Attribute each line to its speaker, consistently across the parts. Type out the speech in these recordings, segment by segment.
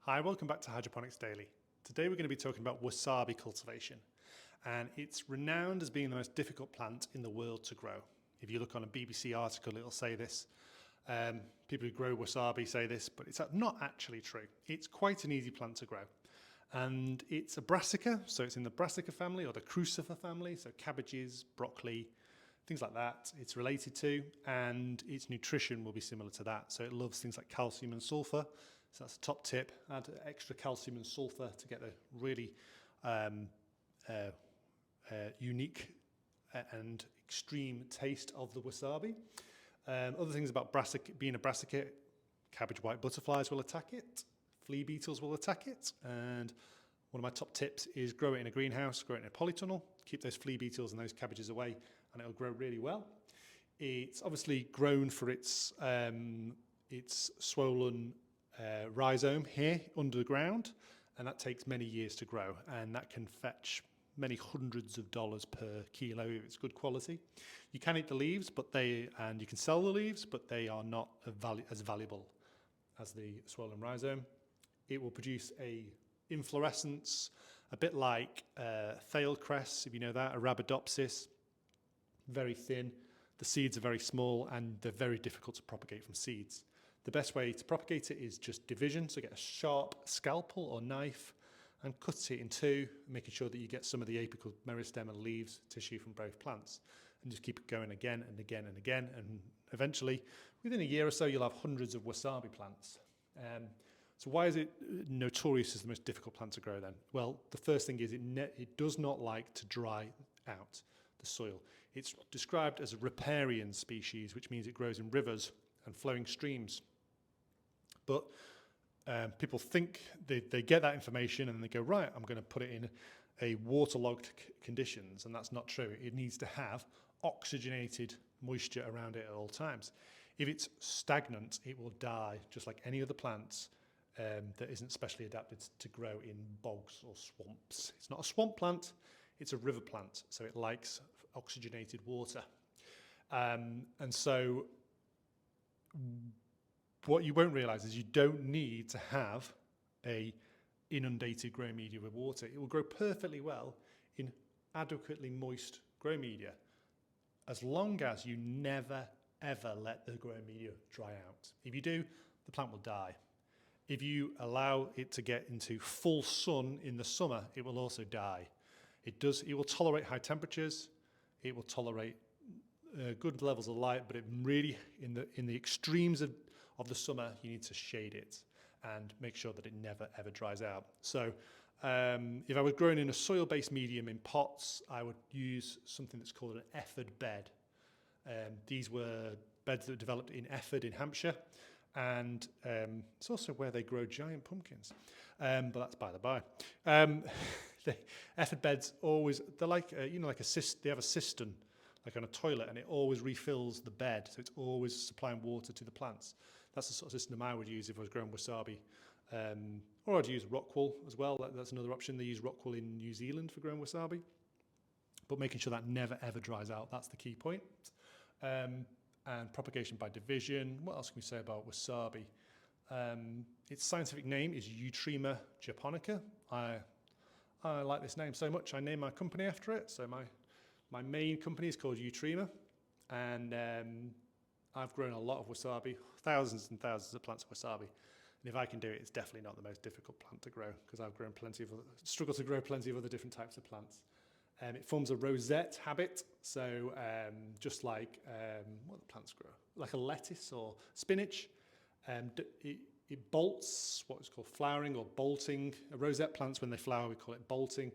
Speaker 1: Hi, welcome back to Hydroponics Daily. Today we're going to be talking about wasabi cultivation, and it's renowned as being the most difficult plant in the world to grow. If you look on a BBC article, it'll say this. People who grow wasabi say this, but it's not actually true. It's quite an easy plant to grow. And it's a brassica, so it's in the brassica family or the crucifer family, so cabbages, broccoli, things like that it's related to, and its nutrition will be similar to that. So it loves things like calcium and sulfur. So that's a top tip. Add extra calcium and sulfur to get the really unique and extreme taste of the wasabi. Other things about being a brassica: cabbage white butterflies will attack it, flea beetles will attack it, and one of my top tips is grow it in a greenhouse, grow it in a polytunnel, keep those flea beetles and those cabbages away, and it'll grow really well. It's obviously grown for its swollen rhizome here under the ground, and that takes many years to grow, and that can fetch many hundreds of dollars per kilo if it's good quality. You can eat the leaves, and you can sell the leaves, but they are not as valuable as the swollen rhizome. It will produce a inflorescence, a bit like thale cress, if you know that, Arabidopsis, very thin. The seeds are very small, and they're very difficult to propagate from seeds. The best way to propagate it is just division, so get a sharp scalpel or knife and cut it in two, making sure that you get some of the apical meristem and leaves tissue from both plants, and just keep it going again and again and again, and eventually, within a year or so, you'll have hundreds of wasabi plants. So why is it notorious as the most difficult plant to grow then? Well, the first thing is it does not like to dry out the soil. It's described as a riparian species, which means it grows in rivers and flowing streams. But people think they get that information and they go, right, I'm going to put it in a waterlogged conditions, and that's not true. It needs to have oxygenated moisture around it at all times. If it's stagnant, it will die, just like any other plants that isn't specially adapted to grow in bogs or swamps. It's not a swamp plant, it's a river plant, so it likes oxygenated water. And so what you won't realise is you don't need to have a inundated grow media with water. It will grow perfectly well in adequately moist grow media, as long as you never ever let the grow media dry out. If you do, the plant will die. If you allow it to get into full sun in the summer, it will also die. It will tolerate high temperatures, it will tolerate good levels of light, but it really, in the extremes of the summer, you need to shade it and make sure that it never ever dries out. So if I was growing in a soil-based medium in pots, I would use something that's called an Efford bed. These were beds that were developed in Efford in Hampshire, and it's also where they grow giant pumpkins, but that's by the by. The Efford beds they're like like they have a cistern like on a toilet, and it always refills the bed, so it's always supplying water to the plants. That's the sort of system I would use if I was growing wasabi. Or I'd use rockwool as well. That's another option. They use rockwool in New Zealand for growing wasabi. But making sure that never ever dries out, that's the key point. And propagation by division. What else can we say about wasabi? Its scientific name is Eutrema japonica. I like this name so much, I named my company after it. So my main company is called Eutrema, and I've grown a lot of wasabi, thousands and thousands of plants of wasabi. And if I can do it, it's definitely not the most difficult plant to grow, because I've struggled to grow plenty of other different types of plants. It forms a rosette habit, so just like what do plants grow? Like a lettuce or spinach. It bolts, what is called flowering or bolting. Rosette plants, when they flower, we call it bolting,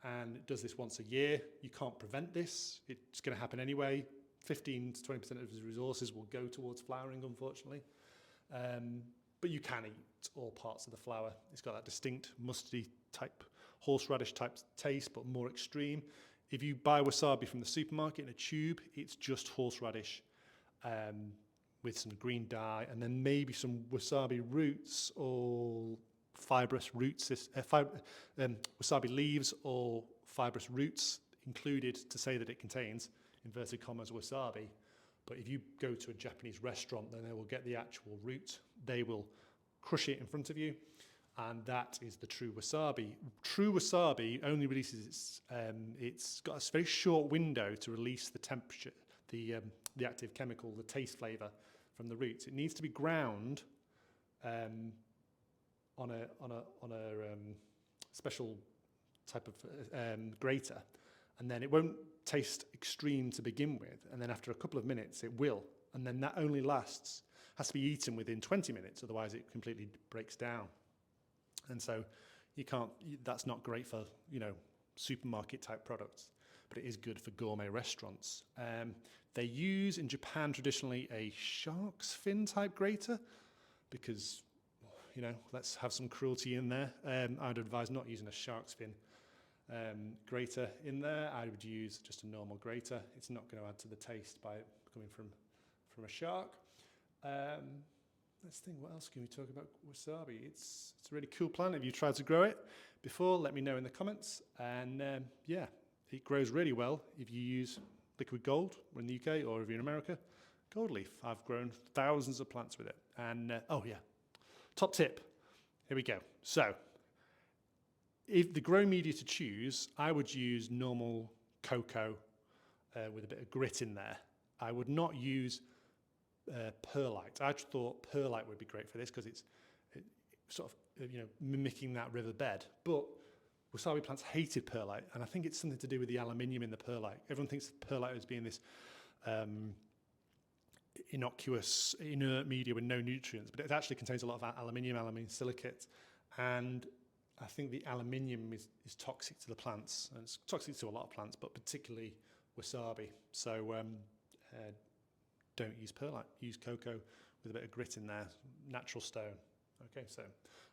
Speaker 1: and it does this once a year. You can't prevent this. It's going to happen anyway. 15 to 20% of its resources will go towards flowering, unfortunately. But you can eat all parts of the flower. It's got that distinct mustardy type, horseradish type taste, but more extreme. If you buy wasabi from the supermarket in a tube, it's just horseradish with some green dye, and then maybe some wasabi roots or fibrous roots, wasabi leaves or fibrous roots included to say that it contains, inverted commas, wasabi. But if you go to a Japanese restaurant, then they will get the actual root. They will crush it in front of you, and that is the true wasabi. True wasabi only releases it's got a very short window to release the temperature, the active chemical, the taste flavour from the roots. It needs to be ground on a special type of grater, and then it won't taste extreme to begin with, and then after a couple of minutes it will, and then that only has to be eaten within 20 minutes, otherwise it completely breaks down. And so that's not great for, supermarket type products, but it is good for gourmet restaurants. They use in Japan traditionally a shark's fin type grater because, let's have some cruelty in there. I'd advise not using a shark's fin grater in there. I would use just a normal grater. It's not going to add to the taste by coming from a shark. Let's think, what else can we talk about wasabi? It's a really cool plant. If you tried to grow it before, let me know in the comments. And it grows really well if you use liquid gold in the UK, or if you're in America, gold leaf. I've grown thousands of plants with it. And top tip, here we go. So if the grow media to choose, I would use normal cocoa with a bit of grit in there. I would not use perlite. I thought perlite would be great for this because it's sort of mimicking that river bed. But wasabi plants hated perlite, and I think it's something to do with the aluminium in the perlite. Everyone thinks perlite as being this innocuous, inert media with no nutrients, but it actually contains a lot of aluminium silicate, and I think the aluminium is toxic to the plants, and it's toxic to a lot of plants, but particularly wasabi. So don't use perlite, use cocoa with a bit of grit in there, natural stone. Okay, so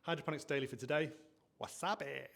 Speaker 1: Hydroponics Daily for today, wasabi.